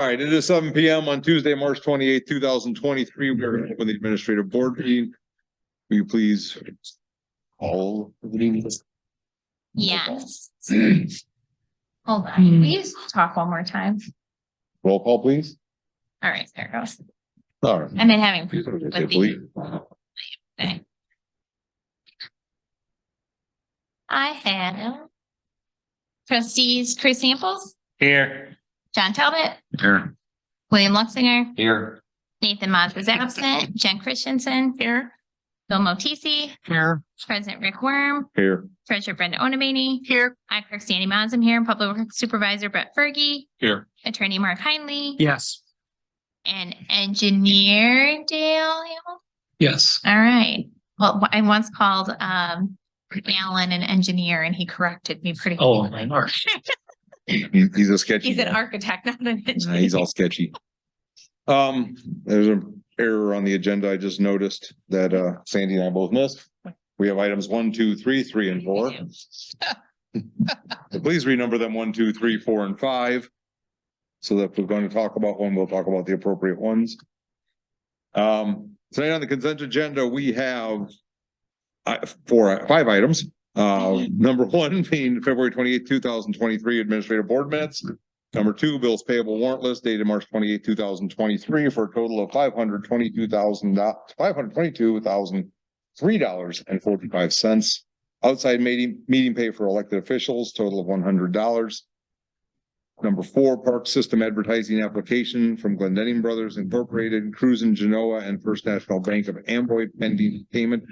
All right, it is 7 p.m. on Tuesday, March 28th, 2023. We're going to open the administrative board meeting. Will you please call the meeting? Yes. Hold on. Please talk one more time. Roll call, please. All right, there it goes. All right. I've been having with Please. the I have trustees Chris Samples, Here. John Talbot, Here. William Luxinger, Here. Nathan Mons is absent, Jen Christensen here, Bill Motisi, Here. President Rick Worm, Here. Treasurer Brenda Onomany here, I clerk Sandy Mons, I'm here, Public Works Supervisor Brett Fergie, Here. Attorney Mark Heinley, Yes. and Engineer Dale Hamel. Yes. All right. Well, I once called Alan an engineer and he corrected me pretty. Oh, my Lord. He's a sketchy. He's an guy. architect, not an engineer. He's all sketchy. There's an error on the agenda. I just noticed that Sandy and I both missed. We have items 1, 2, 3, 3, and 4. So please renumber them 1, 2, 3, 4, and 5. So that if we're going to talk about one, we'll talk about the appropriate ones. Tonight on the consent agenda, we have 5 items. Number 1 being February 28th, 2023 administrative board minutes. Number 2, bills payable warrant list dated March 28th, 2023 for a total of $522,003.45. Outside meeting pay for elected officials, total of $100. Number 4, park system advertising application from Glendenning Brothers Incorporated, Cruisin' Genoa, and First National Bank of Amboy pending payment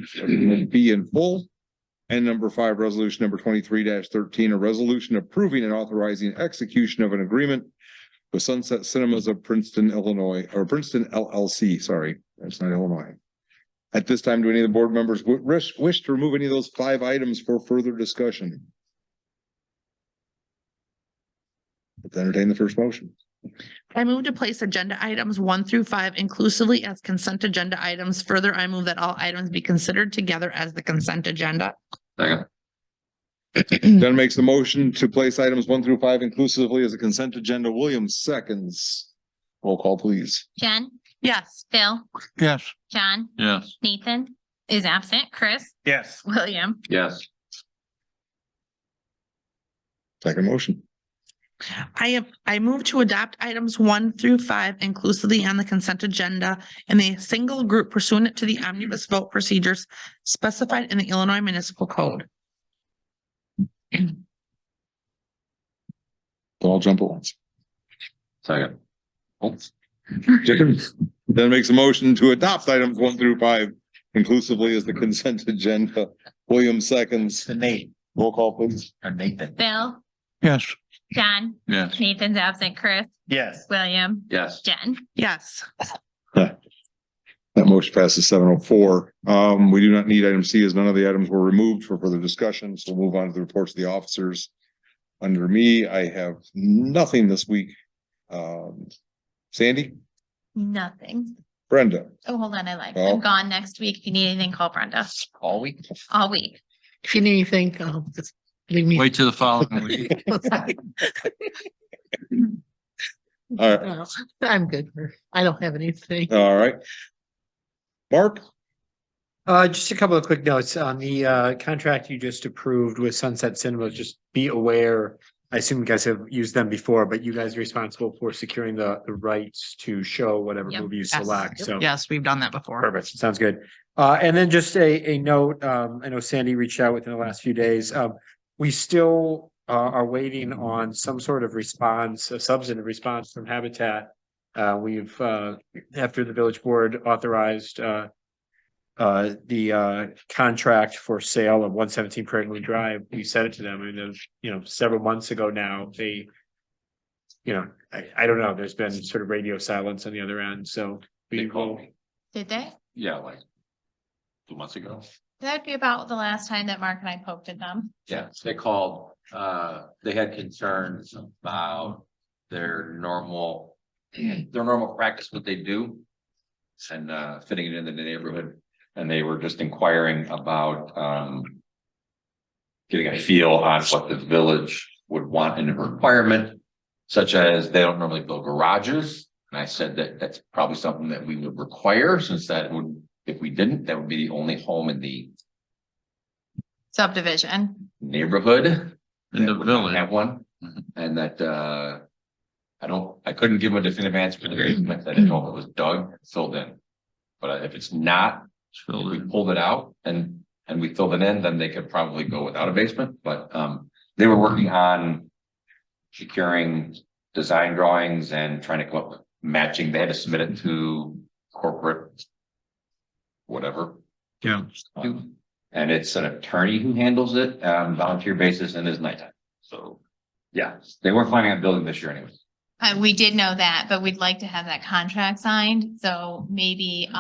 fee in full. And number 5, resolution number 23-13, a resolution approving and authorizing execution of an agreement with Sunset Cinemas of Princeton, Illinois, or Princeton LLC. Sorry, that's not Illinois. At this time, do any of the board members wish to remove any of those 5 items for further discussion? Let's entertain the first motion. I move to place agenda items 1 through 5 inclusively as consent agenda items. Further, I move that all items be considered together as the consent agenda. Second. Then makes the motion to place items 1 through 5 inclusively as a consent agenda. Williams seconds. Roll call, please. Jen, Yes. Bill, Yes. John, Yes. Nathan is absent, Chris, Yes. William. Yes. Second motion. I move to adopt items 1 through 5 inclusively on the consent agenda in a single group pursuant to the omnibus vote procedures specified in the Illinois Municipal Code. I'll jump at once. Second. Chickens. Then makes a motion to adopt items 1 through 5 inclusively as the consent agenda. Williams seconds. Nate. Roll call, please. Or Nathan. Bill, Yes. John, Yes. Nathan's absent, Chris, Yes. William, Yes. Jen. Yes. That motion passes 704. We do not need item C as none of the items were removed for further discussion. So we'll move on to the reports of the officers. Under me, I have nothing this week. Sandy, Nothing. Brenda, Oh, hold on, I lied. Oh. I'm gone next week. If you need anything, call Brenda All week. all week. If you need anything, just leave me. Wait till the following week. all right, I'm good. I don't have anything. all right. Mark, Just a couple of quick notes on the contract you just approved with Sunset Cinemas. Just be aware, I assume you guys have used them before, but you guys are responsible for securing the rights to show whatever Yep. movie you Yes. select. So Yes, we've done that before. perfect. Sounds good. And then just a note, I know Sandy reached out within the last few days. We still are waiting on some sort of response, a substantive response from Habitat. We've after the village board authorized the contract for sale of 117 Prairie Moon Drive, we sent it to them, and it was, several months ago now. They, I don't know, there's been sort of radio silence on the other end, so They we called will. me. Did they? Yeah, like 2 months ago. That'd be about the last time that Mark and I poked at them. Yeah, they called, they had concerns about their normal practice, what they do. And fitting it into the neighborhood, and they were just inquiring about getting a feel on what the village would want in a requirement such as they don't normally build garages. And I said that that's probably something that we would require, since that would, if we didn't, that would be the only home in the Subdivision. neighborhood. In the that would not village. Have one, and that, I couldn't give them a definitive answer for the basement, I didn't know if it was dug, filled in. But if it's not, if we pulled it out and we filled it in, then they could probably go without a basement, but, they were working on securing design drawings and trying to come up with matching, they had to submit it to corporate whatever. Yeah. And it's an attorney who handles it on volunteer basis and is nighttime. So, yeah, they weren't planning on building this year anyway. We did know that, but we'd like to have that contract signed, so maybe,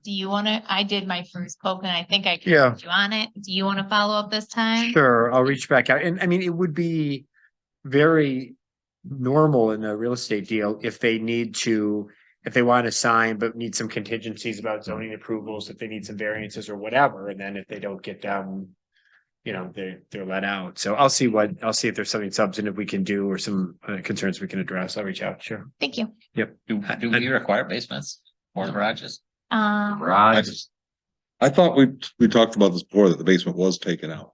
do you wanna, I did my first poke and I think I Yeah. can you on it. Do you wanna follow up this time? Sure, I'll reach back out. And I mean, it would be very normal in a real estate deal if they need to, if they want to sign, but need some contingencies about zoning approvals, if they need some variances or whatever, and then if they don't get them, you know, they're let out. So I'll see if there's something substantive we can do or some concerns we can address. I'll reach out, sure. Thank you. Do we require basements or garages? Garage, I thought we talked about this before, that the basement was taken out.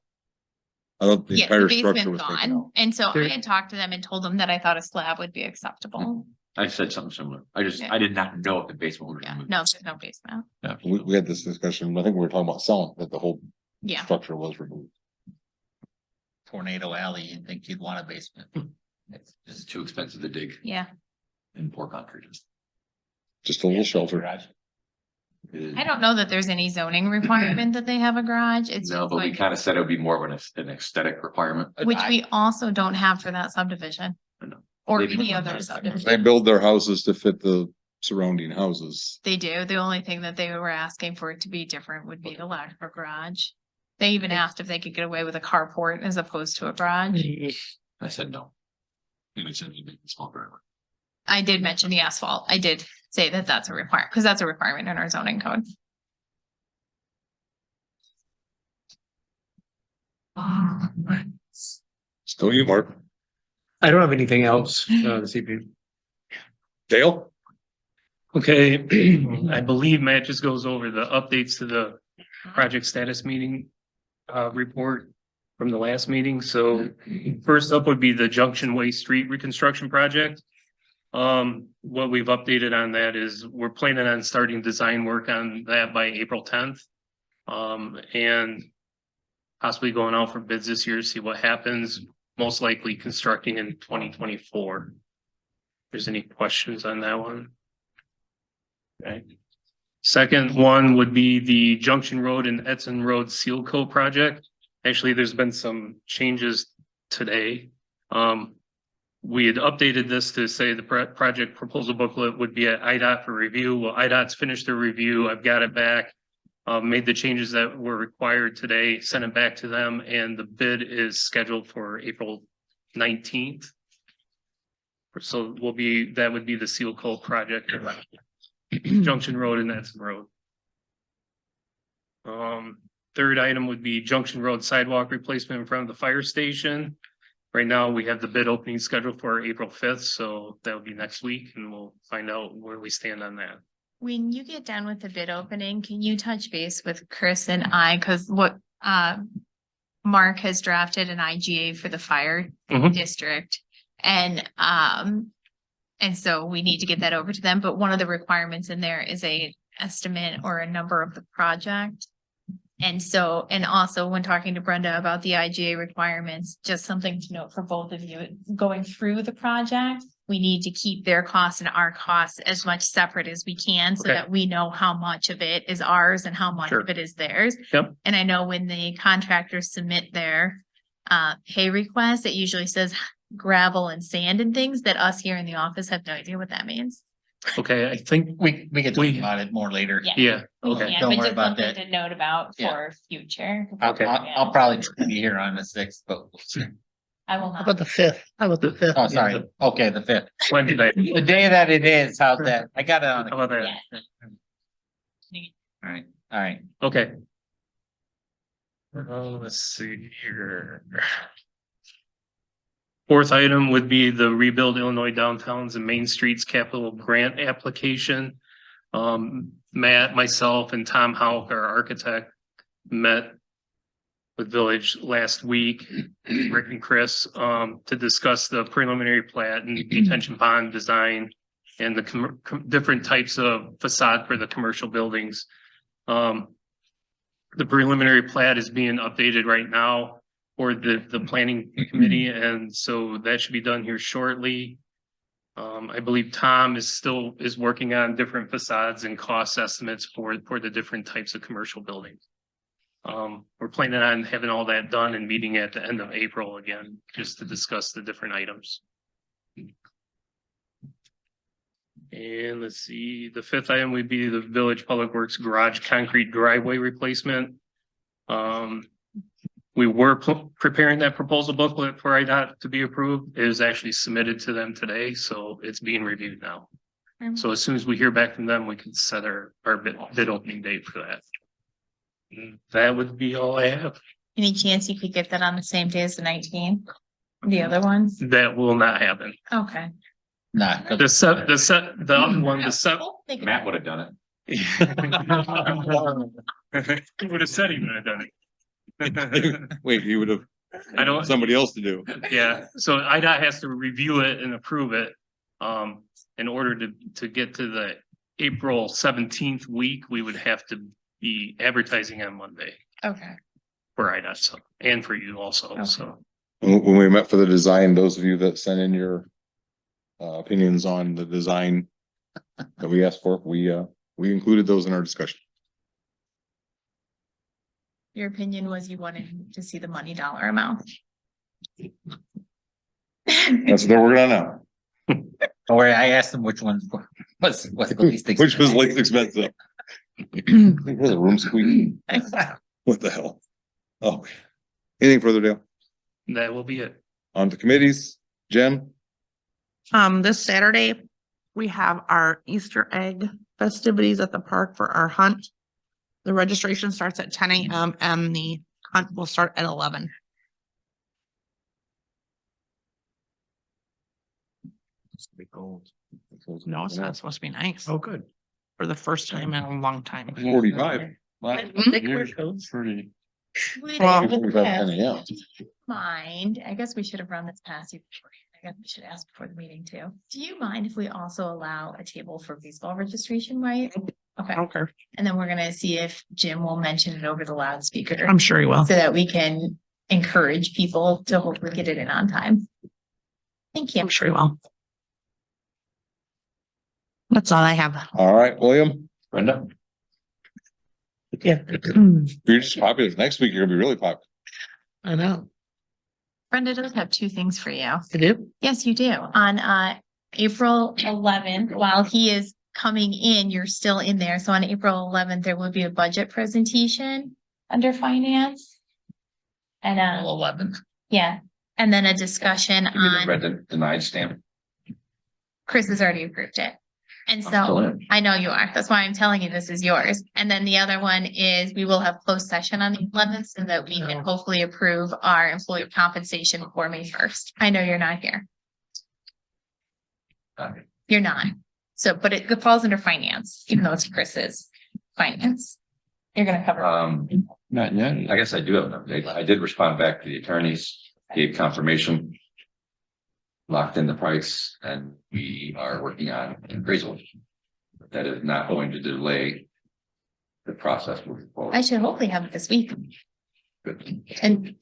I thought the Yeah, the entire structure basement's was taken gone, out. and so I There- had talked to them and told them that I thought a slab would be acceptable. I said something similar. Yeah. I did not know if the basement was Yeah, removed. no, there's no basement. We had this discussion, I think we were talking about selling, that the whole Yeah, structure was removed. Tornado Alley, you'd think you'd want a basement. It's too expensive to dig yeah. and pour concrete. Just a little shelter. I don't know that there's any zoning requirement that they have a garage. It's No, just but we like, kind of said it would be more of an aesthetic requirement. which we also don't have for that subdivision. I know. Or Maybe any we- other They subdivision. build their houses to fit the surrounding houses. They do. The only thing that they were asking for it to be different would be the lack of a garage. They even asked if they could get away with a carport as opposed to a garage. I said no. And I said you make a small driveway. I did mention the asphalt. I did say that that's a requirement, because that's a requirement in our zoning code. Still you, Mark. I don't have anything else this evening. Dale? Okay, I believe Matt just goes over the updates to the project status meeting report from the last meeting. So first up would be the Junction Way Street reconstruction project. What we've updated on that is we're planning on starting design work on that by April 10th. And possibly going out for bids this year, see what happens, most likely constructing in 2024. If there's any questions on that one? Okay. Second one would be the Junction Road and Edson Road Seal Coat project. Actually, there's been some changes today. We had updated this to say the project proposal booklet would be at IDOT for review. Well, IDOT's finished their review. I've got it back. Made the changes that were required today, sent it back to them, and the bid is scheduled for April 19th. So that would be the Seal Coat project. Junction Road and Edson Road. Third item would be Junction Road sidewalk replacement in front of the fire station. Right now, we have the bid opening scheduled for April 5th, so that would be next week, and we'll find out where we stand on that. When you get done with the bid opening, can you touch base with Chris and I, because what Mark has drafted an IGA for the fire Mhm. district. And so we need to get that over to them, but one of the requirements in there is a estimate or a number of the project. And so, and also when talking to Brenda about the IGA requirements, just something to note for both of you, going through the project, we need to keep their costs and our costs as much separate as we can, so Okay. that we know how much of it is ours and how much Sure. of it is theirs. Yep. And I know when the contractors submit their pay request, it usually says gravel and sand and things that us here in the office have no idea what that means. Okay, I think, We can talk We- about it more later. yeah, We okay. can't, don't but worry just about something that. to note about Yeah. for future. Okay. I'll probably be here on the 6th, but we'll see. I will How not. about the fifth? How about the fifth? Oh, sorry. Okay, the 5th. Wednesday. The day that it is, how's that? I got it on. How about that? All right, all right. Okay. Let's see here. Fourth item would be the Rebuild Illinois Downtowns and Main Streets Capital Grant application. Matt, myself, and Tom Houck, our architect, met with Village last week, Rick and Chris, to discuss the preliminary plat and detention pond design and the different types of facade for the commercial buildings. The preliminary plat is being updated right now for the planning committee, and so that should be done here shortly. I believe Tom is working on different facades and cost estimates for the different types of commercial buildings. We're planning on having all that done and meeting at the end of April again, just to discuss the different items. And let's see, the fifth item would be the Village Public Works Garage Concrete Driveway Replacement. We were preparing that proposal booklet for IDOT to be approved. It was actually submitted to them today, so it's being reviewed now. So as soon as we hear back from them, we can set our bid opening date for that. That would be all I have. Any chance you could get that on the same day as the 19th? The other ones? That will not happen. Okay. Not. The other one, the seven. Matt would have done it. He would have said he would have done it. Wait, you would have I don't, somebody else to do. yeah, so IDOT has to review it and approve it. In order to get to the April 17th week, we would have to be advertising on Monday Okay. for IDOT, so, and for you also, so. When we met for the design, those of you that sent in your opinions on the design that we asked for, we included those in our discussion. Your opinion was you wanted to see the money dollar amount. That's what they're working on now. Don't worry, I asked them which ones was the least expensive. Which was least expensive. I think there's a room squeaking. What the hell? Oh, anything further, Dale? That will be it. On to committees. Jen? This Saturday, we have our Easter egg festivities at the park for our hunt. The registration starts at 10 a.m. and the hunt will start at 11. No, it's not supposed to be nice Oh, good. for the first time in a long time. 45. Would Well- it- 45, 10 a.m. Mind, I guess we should have run this past you. I guess we should ask before the meeting too. Do you mind if we also allow a table for baseball registration, right? Okay, I don't care. and then we're gonna see if Jim will mention it over the loudspeaker. I'm sure he will. So that we can encourage people to hopefully get it in on time. Thank you. I'm sure he will. That's all I have. All right, William, Brenda? Yeah. you're just popular. Next week, you're gonna be really popular. I know. Brenda does have two things for you. You do? Yes, you do. On April 11th, while he is coming in, you're still in there. So on April 11th, there will be a budget presentation under finance. And 11. yeah, and then a discussion on, Read the denied stamp. Chris has already approved it. And I'm still so in it. I know you are. That's why I'm telling you this is yours. And then the other one is we will have closed session on the 11th so that we can hopefully approve our employee compensation for May 1st. I know you're not here. Okay. You're not. So, but it falls under finance, even though it's Chris's finance. You're gonna cover. Not yet. I guess I do have an update. I did respond back to the attorneys, gave confirmation. Locked in the price and we are working on an appraisal. That is not going to delay the process moving forward. I should hopefully have it this week. Good. And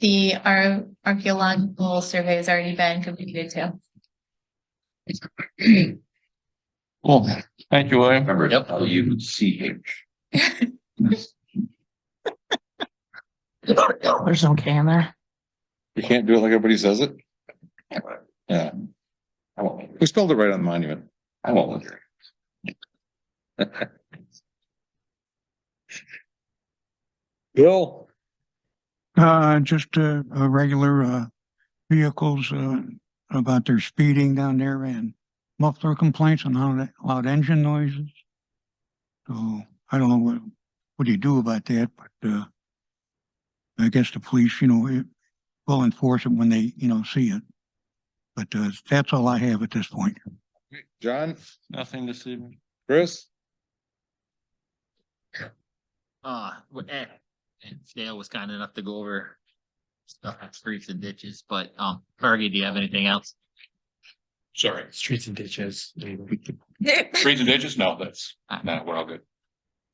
our archaeological survey has already been completed too. Well, thank you, William. Remember, Yep. LUCH. There's no K in there. You can't do it like everybody says it. Yeah, I won't, we spelled it right on the monument. I won't look at it. Bill? Just regular vehicles about their speeding down there and muffler complaints on loud engine noises. So I don't know what do you do about that, but I guess the police, will enforce it when they, see it. But that's all I have at this point. John, Nothing this evening. Chris? Dale was kind enough to go over stuff on streets and ditches, but, Fergie, do you have anything else? Sorry, Streets and ditches. streets and ditches? No, no, we're all good.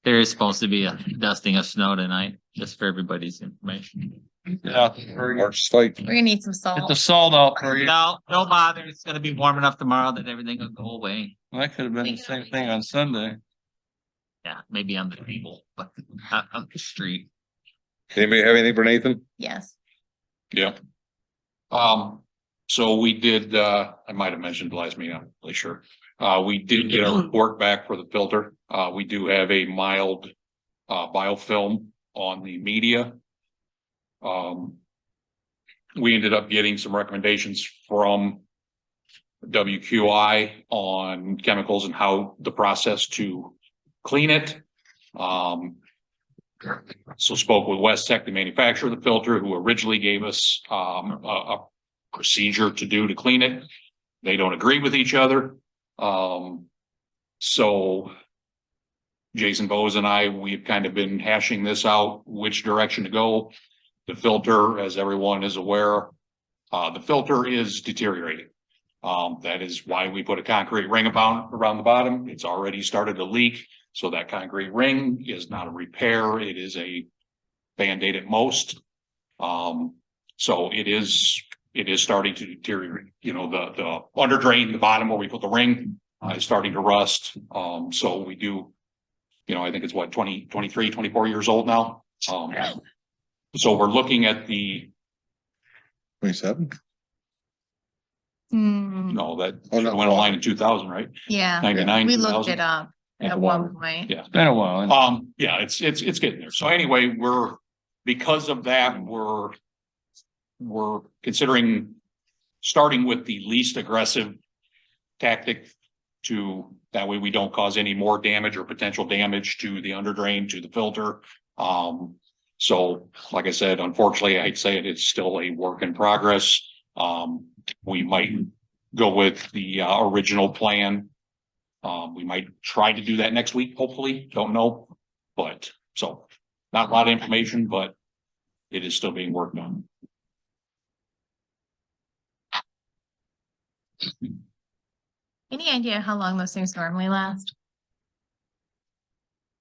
There is supposed to be a dusting of snow tonight, just for everybody's information. March fight. We're gonna need some salt. salt out for you. No, don't bother. It's gonna be warm enough tomorrow that everything will go away. That could have been the same thing on Sunday. Yeah, maybe on the table, but not on the street. Anybody have anything for Nathan? Yes. Yeah. So we did, I might have mentioned last meeting, I'm not really sure. We did get a report back for the filter. We do have a mild, biofilm on the media. We ended up getting some recommendations from WQI on chemicals and how the process to clean it. So spoke with West Tech, the manufacturer of the filter, who originally gave us a procedure to clean it. They don't agree with each other. So Jason Bose and I, we've kind of been hashing this out, which direction to go. The filter, as everyone is aware, the filter is deteriorating. That is why we put a concrete ring around the bottom. It's already started to leak. So that concrete ring is not a repair. It is a Band-Aid at most. So it is starting to deteriorate. You know, the under drain, the bottom where we put the ring, is starting to rust. So we do, you know, I think it's what, 23, 24 years old now. So we're looking at the, 27? no, that Oh, no. went online in 2000, right? Yeah, 99, we looked 2000. it up Yeah. at one point. Yeah. Been a while. Yeah, it's getting there. So anyway, because of that, we're considering starting with the least aggressive tactic that way we don't cause any more damage or potential damage to the under drain, to the filter. So like I said, unfortunately, I hate to say it, it's still a work in progress. We might go with the original plan. We might try to do that next week, hopefully, don't know. But so not a lot of information, but it is still being worked on. Any idea how long those things normally last?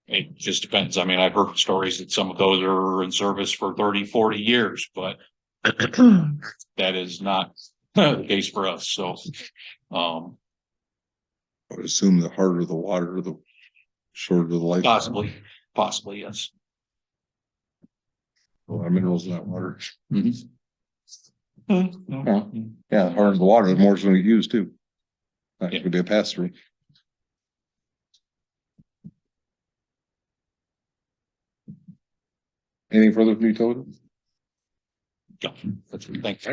It just depends. I mean, I've heard stories that some of those are in service for 30, 40 years, but that is not the case for us. So, I would assume the harder the water, the shorter the life. possibly, yes. A lot of minerals in that water. Mhm. Yeah, the harder the water, the more it's gonna get used too. That could be a pass through. Anything further from you, Todd? Yeah, thanks.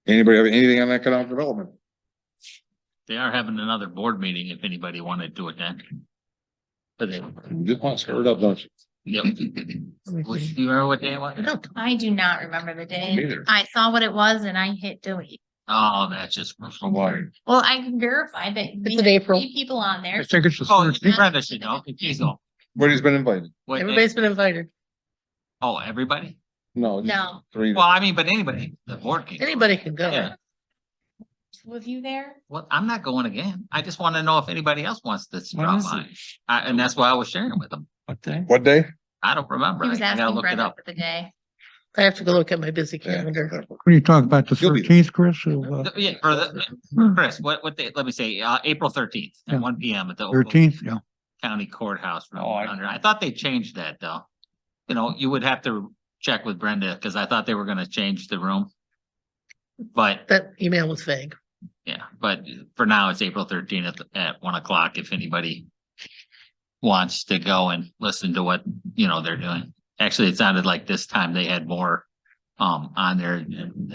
Anybody have anything on economic development? They are having another board meeting if anybody wanted to attend. But they, You just want to stir it up, don't you? yep. Do you remember what day it was? I do not remember the Me day. neither. I saw what it was and I hit delete. Oh, that's just. Water. Well, I can verify that we in had April. 3 people on I there. think it's the Oh, 13th. Brenda should know. She's all. Everybody's been invited. What day? Everybody's been invited. Oh, everybody? No. just No. 3. Well, I mean, but anybody, the board can. go. Anybody can go. Yeah. 2 of you there? Well, I'm not going again. I just want to know if anybody else wants to When drop is by. And that's why I was sharing with them. What day? What day? I don't remember. He was I gotta asking look it Brenda up. for the day. I have to go look at my busy Yeah. calendar. What are you talking about, the You'll be- 13th, Chris? Yeah, for Chris, what day, let me say, April 13th Yeah. at 1 PM at the Oakland 13th, yeah. County Courthouse. room Oh, I- 100. I thought they changed that though. You know, you would have to check with Brenda because I thought they were gonna change the room. But That email was vague. yeah, but for now it's April 13th at 1 o'clock if anybody wants to go and listen to what, you know, they're doing. Actually, it sounded like this time they had more on there than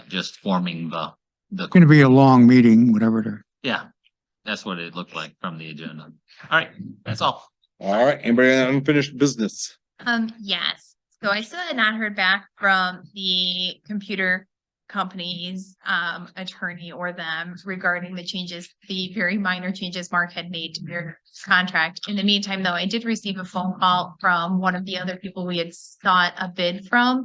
just forming the It's gonna be a long meeting, whatever they're. yeah, that's what it looked like from the agenda. All right, that's all. All right, anybody on unfinished business? Yes. So I still had not heard back from the computer company's attorney or them regarding the changes, the very minor changes Mark had made to their contract. In the meantime, though, I did receive a phone call from one of the other people we had sought a bid from.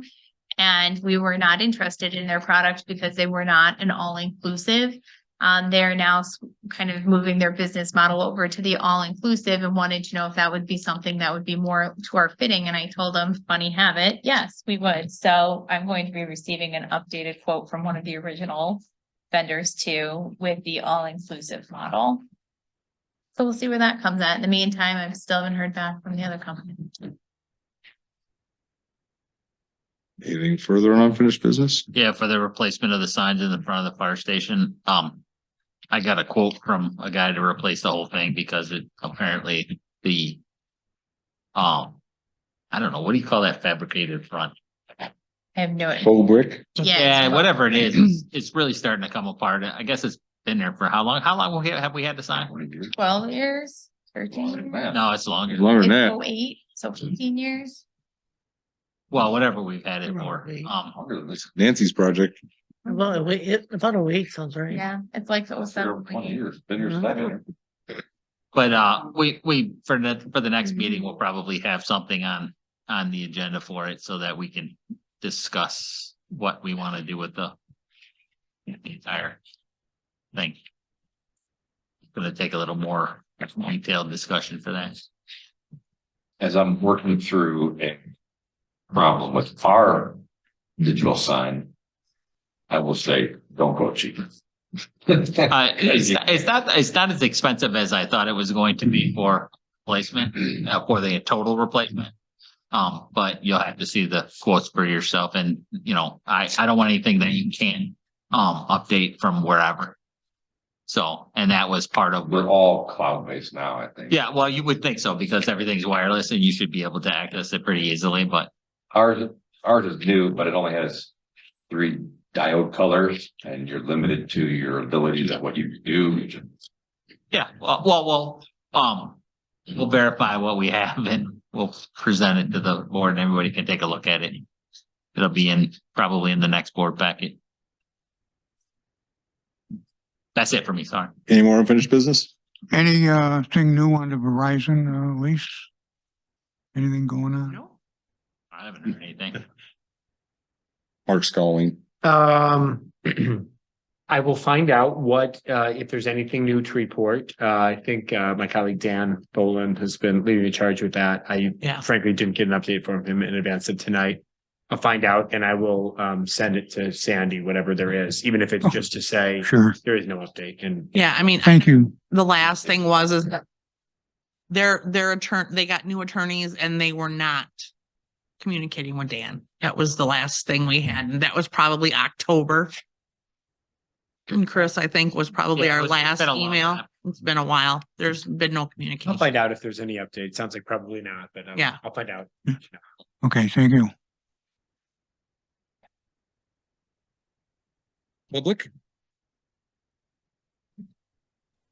And we were not interested in their product because they were not an all-inclusive. They're now kind of moving their business model over to the all-inclusive and wanted to know if that would be something that would be more to our fitting. And I told them, funny habit, yes, we would. So I'm going to be receiving an updated quote from one of the original vendors too, with the all-inclusive model. So we'll see where that comes at. In the meantime, I've still haven't heard back from the other company. Anything further on unfinished business? Yeah, for the replacement of the signs in the front of the fire station. I got a quote from a guy to replace the whole thing because it apparently the, I don't know, what do you call that fabricated front? I have no idea. Faux brick? Yeah, whatever it is, it's really starting to come apart. I guess it's been there for how long? How long have we had the sign? 12 years, 13 years. No, it's longer. Longer than It's that. 08, so 15 years. Well, whatever we've had it for. Nancy's project. About a week sounds right. Yeah, it's like it was 20 years, been here Mhm. second. But we for the next meeting, we'll probably have something on the agenda for it so that we can discuss what we want to do with the entire thing. Gonna take a little more detailed discussion for that. As I'm working through a problem with our digital sign, I will say, don't go cheap. It's not as expensive as I thought it was going to be for replacement, for the total replacement. But you'll have to see the quotes for yourself, and you know, I don't want anything that you can't update from wherever. So, and that was part of. We're all cloud-based now, I think. Yeah, well, you would think so because everything's wireless and you should be able to access it pretty easily, but Ours is new, but it only has 3 diode colors and you're limited to your ability to what you can do. yeah, we'll verify what we have and we'll present it to the board and everybody can take a look at it. It'll be probably in the next board packet. That's it for me, sorry. Any more unfinished business? Any, thing new on the Verizon, lease? Anything going on? No. I haven't heard anything. Mark Scowling. I will find out what, if there's anything new to report. I think, my colleague Dan Boland has been leading the charge with that. I Yeah. frankly didn't get an update from him in advance of tonight. I'll find out and I will, send it to Sandy, whatever there is, even if it's just to say Sure. there is no update and. Yeah, I mean, Thank you. the last thing was is that their attorney, they got new attorneys and they were not communicating with Dan. That was the last thing we had, and that was probably October. And Chris, I think, was probably Yeah, our it's last been a long email. time. It's been a while. There's been no I'll communication. find out if there's any update. Sounds like probably not, but Yeah. I'll find out. Okay, thank you. Public?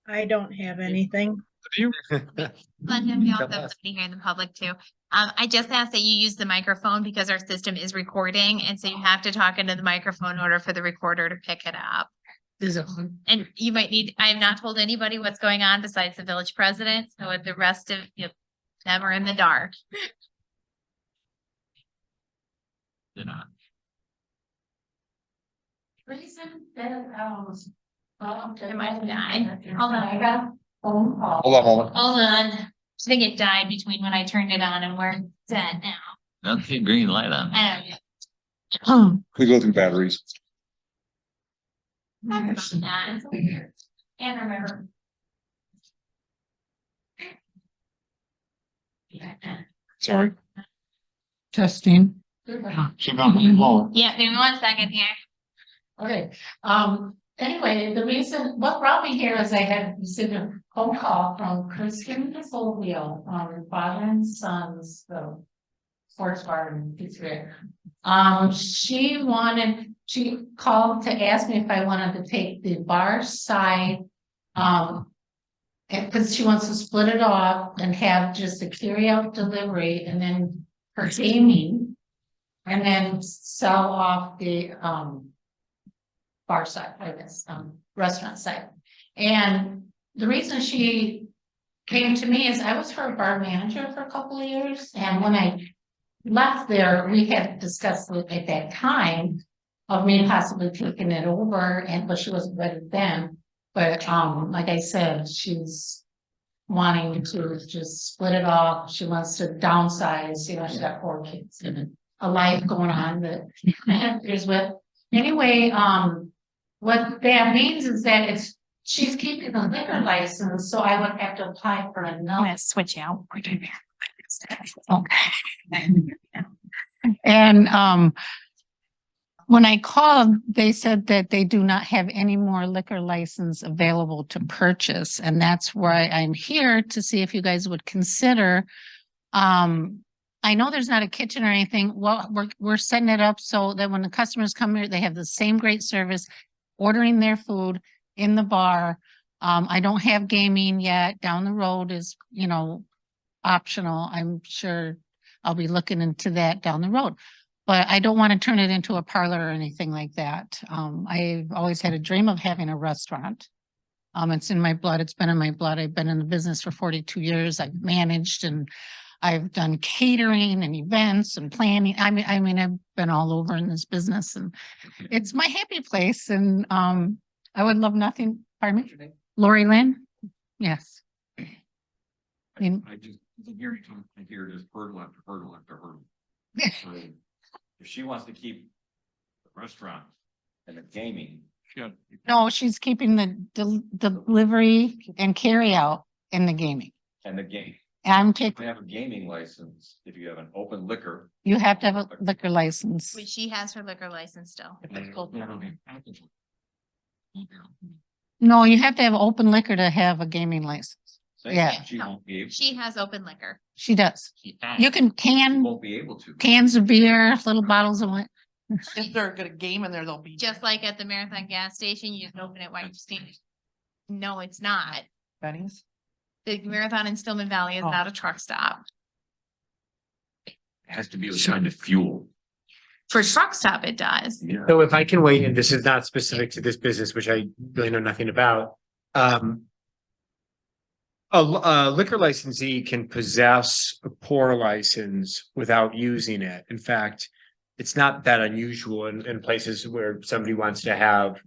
I don't have anything. Glenda, we also have somebody here in the public too. I just asked that you use the microphone because our system is recording, and so you have to talk into the microphone in order for the recorder to pick it up. Is it? And you might need, I have not told anybody what's going on besides the village president, so the rest of them are in the dark. They're not. It might have died. Hold on. Hold on, hold on. Hold on. I think it died between when I turned it on and where it's at now. Don't see a green light on. I don't know. We go through batteries. It's weird. Can't remember. Sorry. Testing. Yeah, give me 1 second here. Okay, anyway, the reason, what brought me here is I had received a phone call from Kristen Solvio, father and son's, the sports bar in Pittsburgh. She called to ask me if I wanted to take the bar side, because she wants to split it off and have just a carry out delivery and then her gaming. And then sell off the, bar side, I guess, restaurant side. And the reason she came to me is I was her bar manager for a couple of years, and when I left there, we had discussed at that time of me possibly taking it over, and but she wasn't ready then. But like I said, she's wanting to just split it off. She wants to downsize, you know, she's got 4 kids and a life going on that is with. Anyway, what that means is that she's keeping the liquor license, so I would have to apply for I'm another. gonna switch out. And when I called, they said that they do not have any more liquor license available to purchase, and that's why I'm here to see if you guys would consider. I know there's not a kitchen or anything. Well, we're setting it up so that when the customers come here, they have the same great service, ordering their food in the bar. I don't have gaming yet. Down the road is, you know, optional. I'm sure I'll be looking into that down the road. But I don't want to turn it into a parlor or anything like that. I've always had a dream of having a restaurant. It's in my blood. It's been in my blood. I've been in the business for 42 years. I've managed and I've done catering and events and planning. I mean, I've been all over in this business, and it's my happy place. And I would love nothing. Pardon me? Lori Lynn? Yes. I just, I hear just hurdle after hurdle after hurdle. So, if she wants to keep the restaurant and the gaming. No, she's keeping the delivery and carry out in the gaming. And the game. I'm You taking, have a gaming license if you have an open liquor. you have to have a liquor license. Which she has her liquor license still. No, you have to have open liquor to have a gaming license. Saying Yeah. She won't be able, She has open liquor. She does. You can won't be able to. cans of beer, little bottles of wine. If they're gonna game in there, they'll be. Just like at the Marathon gas station, you just open it while you're standing. No, it's not. Benny's. The Marathon in Stillman Valley is Oh. not a truck stop. It has to be assigned to fuel. For truck stop, it does. Yeah. So if I can weigh in, this is not specific to this business, which I really know nothing about. A liquor licensee can possess a pour license without using it. In fact, it's not that unusual in places where somebody wants to have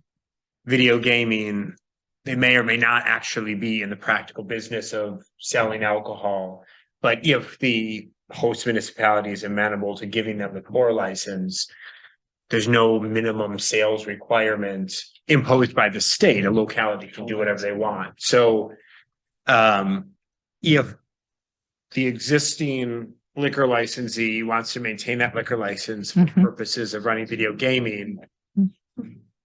video gaming. They may or may not actually be in the practical business of selling alcohol. But if the host municipality is amenable to giving them the pour license, there's no minimum sales requirement imposed by the state. A locality can do whatever they want. So if the existing liquor licensee wants to maintain that liquor license for Mhm. purposes of running video gaming,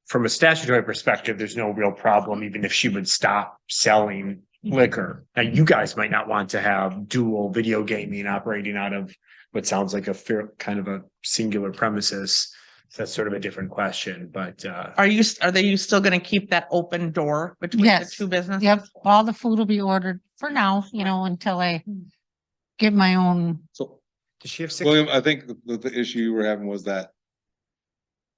from a statutory perspective, there's no real problem, even if she would stop selling liquor. Now, you guys might not want to have dual video gaming operating out of what sounds like a fair kind of a singular premises. So that's sort of a different question, but Are they still gonna keep that open door between the Yes. two businesses? Yep, all the food will be ordered for now, you know, until I get my own. So, does she have six? William, I think the issue you were having was that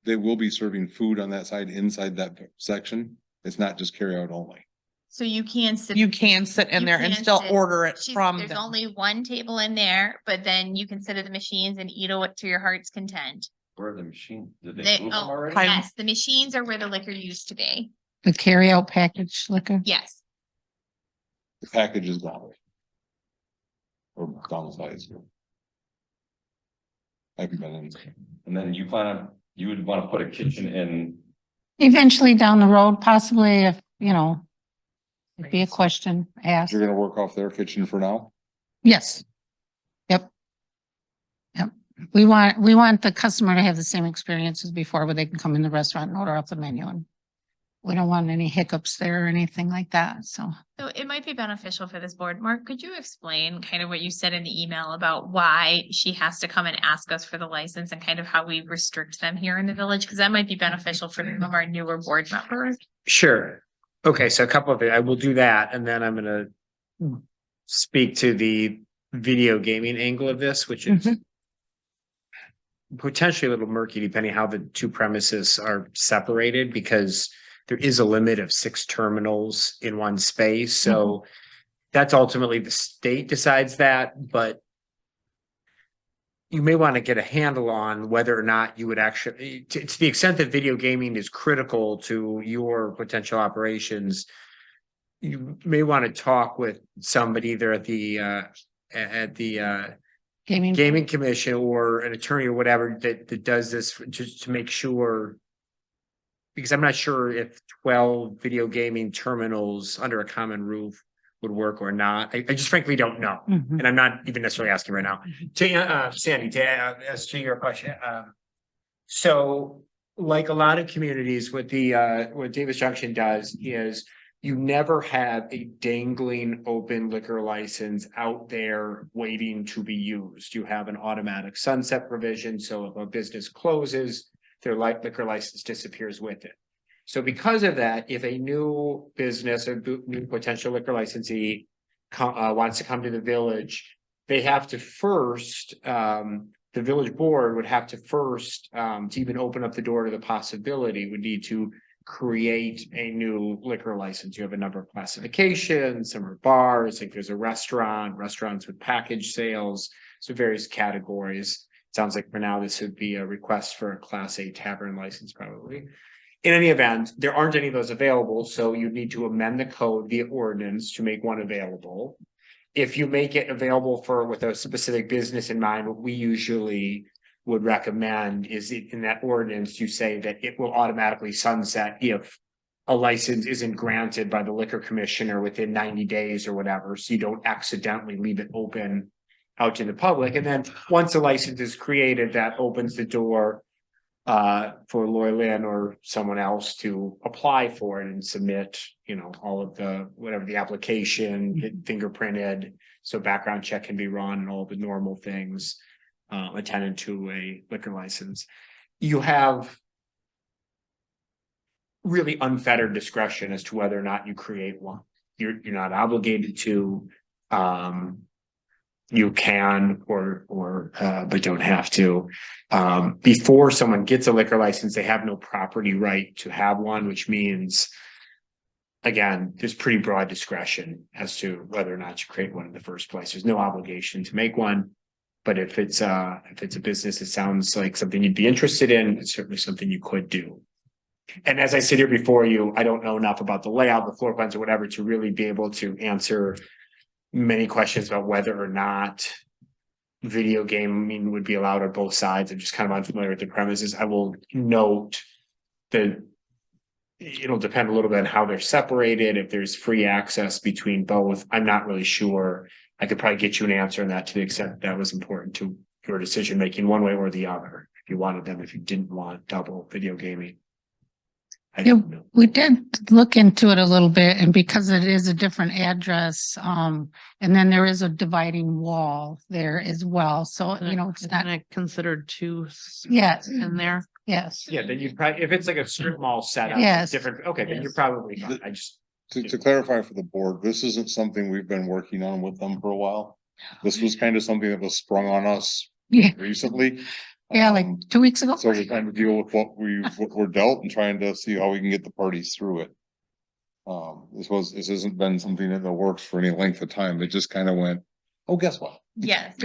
they will be serving food on that side inside that section. It's not just carry out only. So you can sit. You can sit in You there and can still sit- order it from There's them. only one table in there, but then you can sit at the machines and eat it to your heart's content. Where are the machine? Did They, they move them oh, already? yes, the machines are where the liquor used to be. The carry out package liquor. Yes. The package is gone. Or downsized. I haven't been in. And then you would want to put a kitchen in. Eventually down the road, possibly if, you know, it'd be a question asked. You're gonna work off their kitchen for now? Yes. Yep. Yep. We want the customer to have the same experience as before, where they can come in the restaurant and order off the menu, and we don't want any hiccups there or anything like that, so. So it might be beneficial for this board. Mark, could you explain kind of what you said in the email about why she has to come and ask us for the license and kind of how we restrict them here in the village? Because that might be beneficial for some of our newer board members. Sure. Okay, so a couple of it, I will do that, and then I'm gonna speak to the video gaming angle of this, which is potentially a little murky depending how the two premises are separated, because there is a limit of 6 terminals in one space, so that's ultimately the state decides that, but you may want to get a handle on whether or not you would actually, to the extent that video gaming is critical to your potential operations, you may want to talk with somebody either at the gaming commission or an attorney or whatever that does this just to make sure. Because I'm not sure if 12 video gaming terminals under a common roof would work or not. I just frankly don't know. And I'm not even necessarily asking right now. To Sandy, as to your question, so like a lot of communities, what Davis Junction does is you never have a dangling open liquor license out there waiting to be used. You have an automatic sunset provision, so if a business closes, their liquor license disappears with it. So because of that, if a new business or new potential liquor licensee wants to come to the village, they have to first, the village board would have to first, to even open up the door to the possibility, would need to create a new liquor license. You have a number of classifications, some are bars, like there's a restaurants with package sales, so various categories. Sounds like for now, this would be a request for a Class A tavern license, probably. In any event, there aren't any of those available, so you need to amend the code via ordinance to make one available. If you make it available with a specific business in mind, what we usually would recommend is in that ordinance, you say that it will automatically sunset if a license isn't granted by the liquor commissioner within 90 days or whatever, so you don't accidentally leave it open out to the public. And then once a license is created, that opens the door for Lori Lynn or someone else to apply for it and submit, all of whatever the application, get fingerprinted, so background check can be run and all the normal things attendant to a liquor license. You have really unfettered discretion as to whether or not you create one. You're not obligated to. You can or but don't have to. Before someone gets a liquor license, they have no property right to have one, which means, again, there's pretty broad discretion as to whether or not you create one in the first place. There's no obligation to make one, but if it's a business that sounds like something you'd be interested in, it's certainly something you could do. And as I sit here before you, I don't know enough about the layout, the floor plans or whatever to really be able to answer many questions about whether or not video gaming would be allowed on both sides. I'm just kind of unfamiliar with the premises. I will note that it'll depend a little bit on how they're separated, if there's free access between both. I'm not really sure. I could probably get you an answer on that to the extent that was important to your decision making one way or the other. If you wanted them, if you didn't want double video gaming. I don't know. We did look into it a little bit, and because it is a different address, and then there is a dividing wall there as well, so, it's not. Considered two Yes, in there. yes. Yeah, then you probably, if it's like a strip mall setup, Yes. different, okay, then you're Yes. probably fine. I just, To clarify for the board, this isn't something we've been working on with them for a while. This was kind of something that was sprung on us Yeah, recently. yeah, like 2 weeks ago. So we're trying to deal with what we're dealt and trying to see how we can get the parties through it. This hasn't been something in the works for any length of time. It just kind of went, oh, guess what? Yes.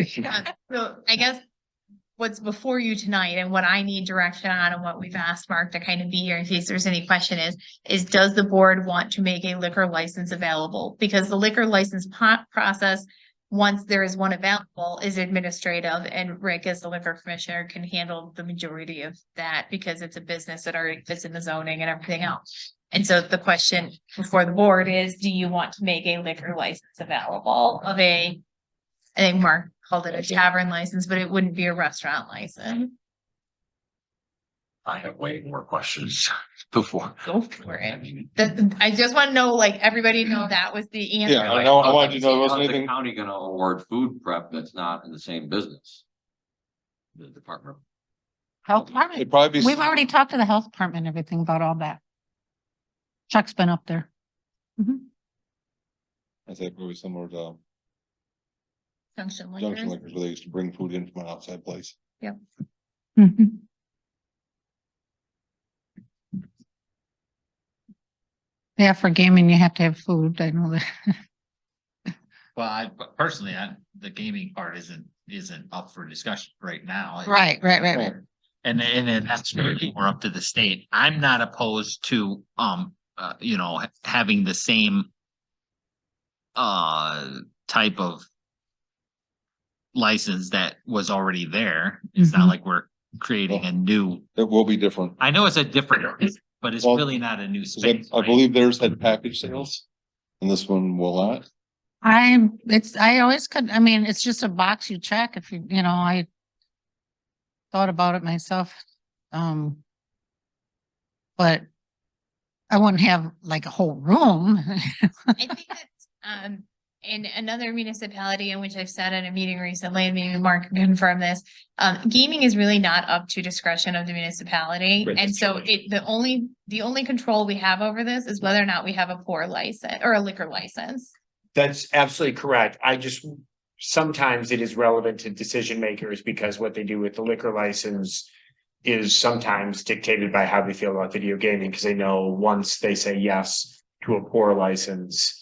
So I guess what's before you tonight and what I need direction on and what we've asked Mark to kind of be here in case there's any question is does the board want to make a liquor license available? Because the liquor license process, once there is one available, is administrative, and Rick, as the liquor commissioner, can handle the majority of that because it's a business that already fits in the zoning and everything else. And so the question before the board is, do you want to make a liquor license available of I think Mark called it a tavern license, but it wouldn't be a restaurant license. I have way more questions before. Go for it. I just want to know, everybody know that was the answer. Yeah, I know. I wanted to know, there wasn't How's the anything. county gonna award food prep that's not in the same business? The department. Health department. It'd probably be. We've already talked to the health department and everything about all that. Chuck's been up there. I think probably similar to Junction Junction Liquors. Liquors where they used to bring food in from an outside place. Yep. Mhm. Yeah, for gaming, you have to have food. I know that. Well, but personally, the gaming part isn't up for discussion right now. Right. And then that's really more up to the state. I'm not opposed to, having the same type of license that was already there. It's not Mhm. like we're creating a new, It will be different. I know it's a different, but it's Well, really not a new 'Cause space. I right? believe theirs had package sales and this one will not. I always could, I mean, it's just a box you check if I thought about it myself. But I wouldn't have like a whole room. I think that's, in another municipality in which I've sat at a meeting recently, and maybe Mark can confirm this. Gaming is really not up to discretion of the municipality, Right, and that's so right. the only control we have over this is whether or not we have a pour license or a liquor license. That's absolutely correct. Sometimes it is relevant to decision makers because what they do with the liquor license is sometimes dictated by how they feel about video gaming, because they know once they say yes to a pour license,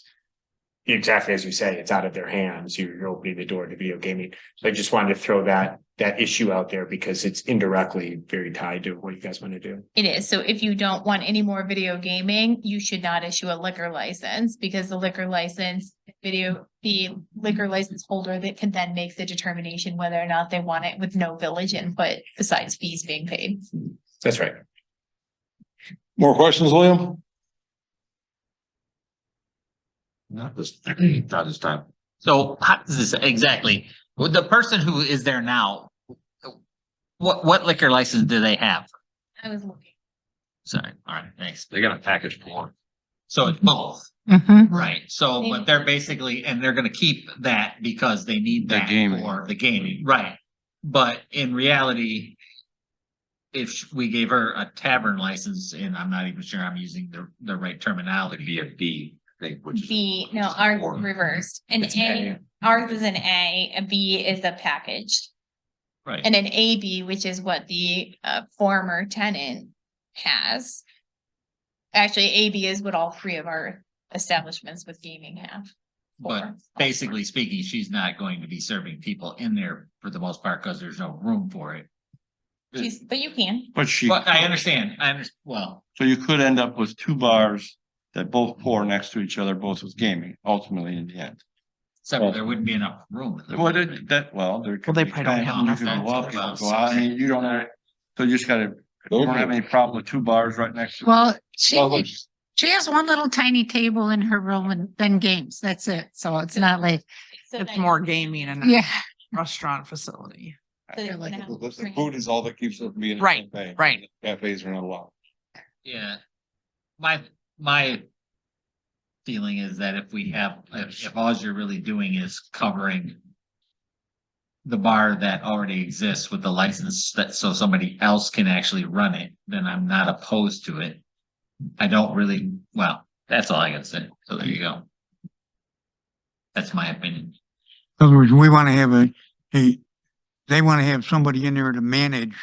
exactly as you say, it's out of their hands. You're opening the door to video gaming. So I just wanted to throw that issue out there because it's indirectly very tied to what you guys want to do. It is. So if you don't want any more video gaming, you should not issue a liquor license, because the liquor license, the liquor license holder that can then make the determination whether or not they want it with no village input besides fees being paid. That's right. More questions, William? Not this time. So how does this exactly, with the person who is there now, what liquor license do they have? I was looking. Sorry, all right, thanks. They got a package pour. So it's both, Mhm. right? So, but they're basically, and they're gonna keep that because they need The that gaming. for the gaming, right? But in reality, if we gave her a tavern license, and I'm not even sure I'm using the right terminology. Be a B, I think, which is. B, no, ours Or- is reversed. An It's A, A. ours is an A B is a packaged. Right. And an AB, which is what the former tenant has. Actually, AB is what all three of our establishments with gaming have. But basically speaking, she's not going to be serving people in there for the most part because there's no room for it. But you can. But she, But I understand, well, so you could end up with two bars that both pour next to each other, both with gaming, ultimately in the end. so there wouldn't be enough room. Well, there could they be probably don't times have when you enough can room. go up, you can go out. I mean, you don't have, so you just gotta, you don't have any problem with two bars right next to. Well, Well, she has one little tiny table in her room and then games. That's it. So it's not like, It's more gaming and yeah. restaurant facility. The food is all that keeps it from being. a Right, cafe. right. Cafes are not allowed. Yeah. My feeling is that if all you're really doing is covering the bar that already exists with the license so somebody else can actually run it, then I'm not opposed to it. I don't really, well, that's all I gotta say. So there you go. That's my opinion. In other words, we want to have they want to have somebody in there to manage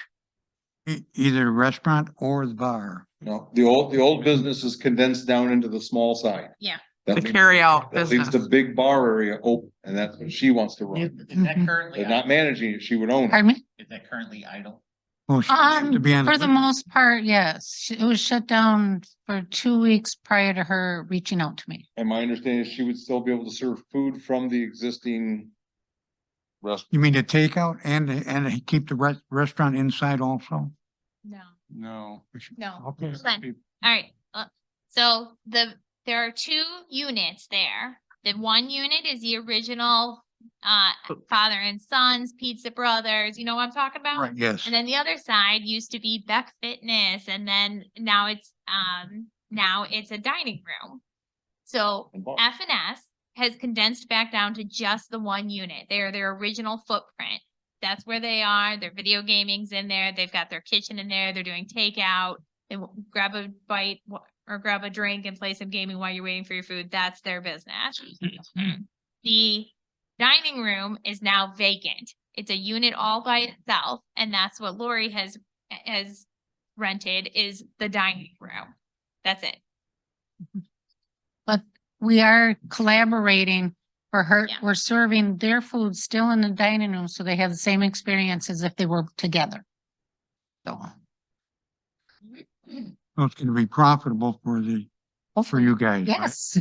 either the restaurant or the bar. No, the old business is condensed down into the small side. Yeah. That To leaves- carry out that leaves business. the big bar area open, and that's what she wants to run. Is that currently, They're not managing it, she would own it. Pardon me? is that currently idle? Well, she has to be on For the liquor. most part, yes. It was shut down for 2 weeks prior to her reaching out to me. And my understanding is she would still be able to serve food from the existing restaurant. You mean the takeout and keep the restaurant inside also? No, No. no. Okay. Hold on. All right, so there are two units there. The one unit is the original father and sons, Pizza Brothers, you know what I'm talking about? Right, yes. And then the other side used to be Beck Fitness, and then now it's a dining room. So F&S has condensed back down to just the one unit. They are their original footprint. That's where they are. Their video gaming's in there. They've got their kitchen in there. They're doing takeout. They grab a bite or grab a drink and play some gaming while you're waiting for your food. That's their business. The dining room is now vacant. It's a unit all by itself, and that's what Lori has rented is the dining room. That's it. But we are collaborating for her. Yeah. We're serving their food still in the dining room, so they have the same experience as if they were together. So. So it's gonna be profitable for you guys. right? Yes.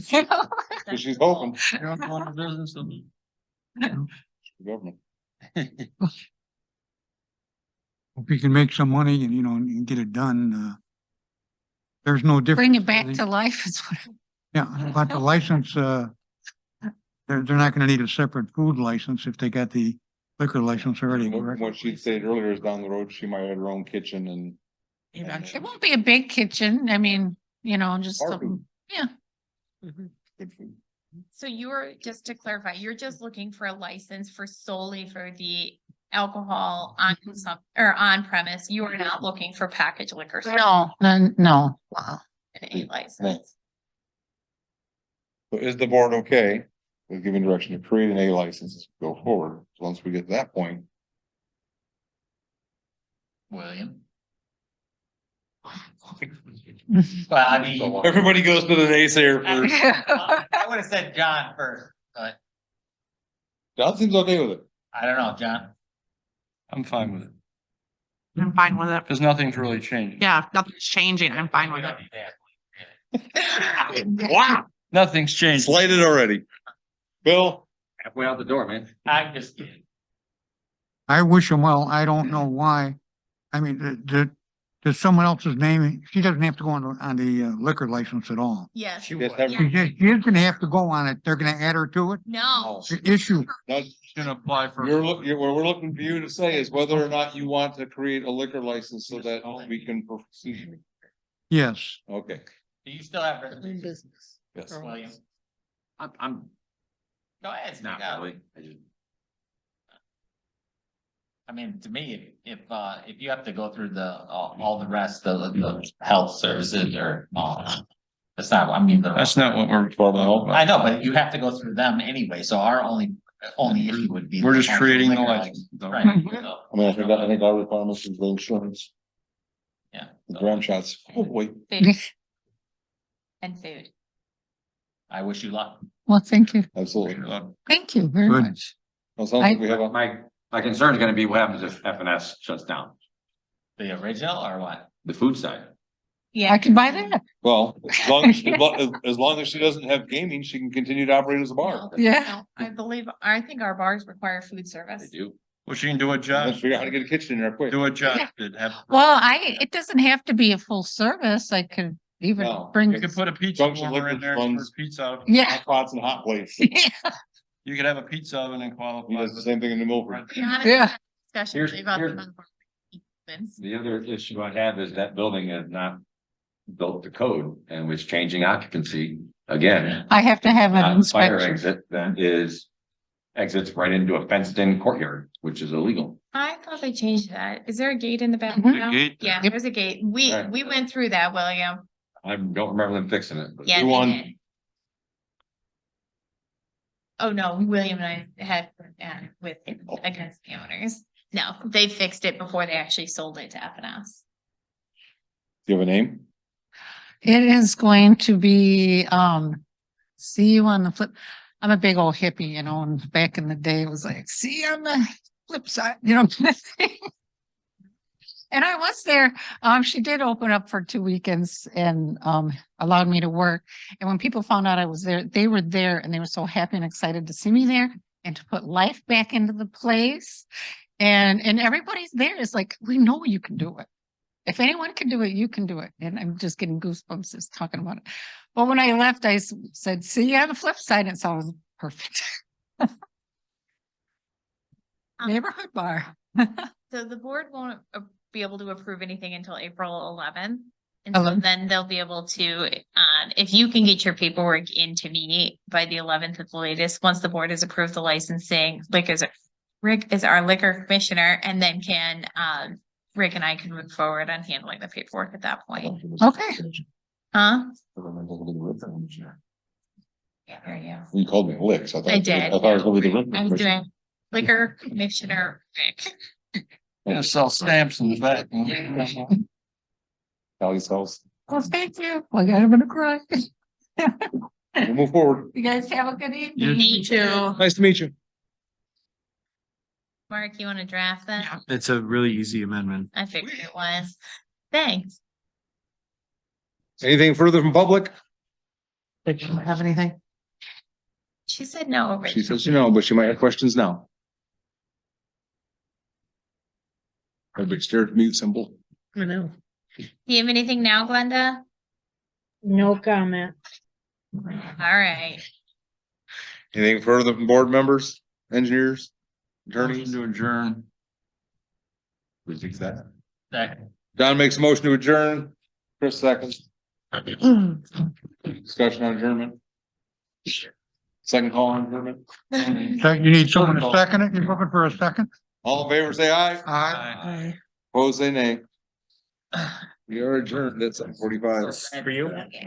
So she's hoping. You're not going to business of- Government. If you can make some money and, and get it done, there's no difference. Bring it back to life is what. Yeah, about the license, they're not gonna need a separate food license if they got the liquor license already, correct? What she said earlier is down the road, she might have her own kitchen and. It won't be a big kitchen. I mean, just Bar something, yeah. So just to clarify, you're just looking for a license for solely for the alcohol on on premise. You are not looking for packaged liquor. No. Wow. A license. So is the board okay with giving direction to create an A license as we go forward? Once we get to that point, William? Well, I mean. everybody goes to the naysayer first. I would have said John first, but John seems okay with it. I don't know, John. I'm fine with it, I'm fine with it. because nothing's really changing. Yeah, nothing's changing. I'm fine with it. Wow. Nothing's changed. Slighted already. Bill? Halfway out the door, man. I'm just kidding. I wish them well. I don't know why. I mean, there's someone else's name. She doesn't have to go on the liquor license at all. Yes. Yes, have- She is gonna have to go on it. They're gonna add her to it. No. The issue, Now, Gonna apply for. what we're looking for you to say is whether or not you want to create a liquor license so that we can proceed. yes. Okay. Do you still have? Business. Yes. William? I'm Go ahead. not speak up. really. I just- I mean, to me, if you have to go through all the rest of the health services or, that's not, I mean. That's not what we're. I know, but you have to go through them anyway, so our only issue would be. We're just the creating the liquor license. Right. so, I mean, I think our requirements is the insurance, Yeah. the dram shots. Oh, boy. Food. And food. I wish you luck. Well, thank you. Absolutely. Thank you very Good. much. Well, sounds like we have a, My concern is gonna be what happens if FNS shuts down, The original or what? the food side. Yeah. I can buy that. well, as long as she doesn't have gaming, she can continue to operate as a bar. Yeah. No, I think our bars require food They service. do. Well, she can do a job, Let's figure out how to get a kitchen in there quick. do a job. That have- Well, it doesn't have to be a full service. I could even No, bring. You could put a pizza Junction warmer in liquor there for funds. pizza. oven. Yeah. Hot pots and hot plates. You could have a pizza oven and He qualify. does the same thing in New Milford. Yeah. Discussion Here's- really about here's- the events. The other issue I have is that building is not built to code and was changing occupancy again. I have to have an Not fire inspection. exit that exits right into a fenced in courtyard, which is illegal. I thought they changed that. Is there a gate in the back? Mhm. now? The gate? Yeah, Yep. there's a gate. We Right. went through that, William. I don't remember them fixing it, but Yeah. You they won. did. Oh, no, William and I had with against the owners. No, they fixed it before they actually sold it to FNS. Do you have a name? It is going to be, see you on the flip. I'm a big old hippie, and back in the day it was like, see you on the flip side, And I was there. She did open up for 2 weekends and allowed me to work. And when people found out I was there, they were there and they were so happy and excited to see me there and to put life back into the place. And everybody's there is like, we know you can do it. If anyone can do it, you can do it. And I'm just getting goosebumps just talking about it. But when I left, I said, see you on the flip side. And so it was perfect. Neighborhood bar. So the board won't be able to approve anything until April 11th. And so 11th. then they'll be able to, if you can get your paperwork into me by the 11th at the latest, once the board has approved the licensing, Rick is our liquor commissioner, and then Rick and I can move forward on handling the paperwork at that point. Okay. Huh? Yeah, there you go. You called me Licks. I did. I thought it was gonna be the. I was doing Liquor Commissioner Rick. Gonna sell stamps in the back. Valley South. Oh, thank you. Like, I'm gonna cry. We'll move forward. You guys have a good evening. Me too. Nice to meet you. Mark, you want to draft that? It's a really easy amendment. I figured it was. Thanks. Anything further from public? Did you have anything? She said no. She says, you know, but she might have questions now. A big stare at mute symbol. I know. Do you have anything now, Glenda? No comment. All right. Anything further from board members, engineers, Motion attorneys? to adjourn. Please take that. Second. Don makes a motion to adjourn. Chris seconds. Discussion on adjournment. Second call on adjournment. You need someone to second it? You're looking for a second? All in favor, say aye. Aye. Opposed, say nay. We are adjourned at 7:45. For you? Okay.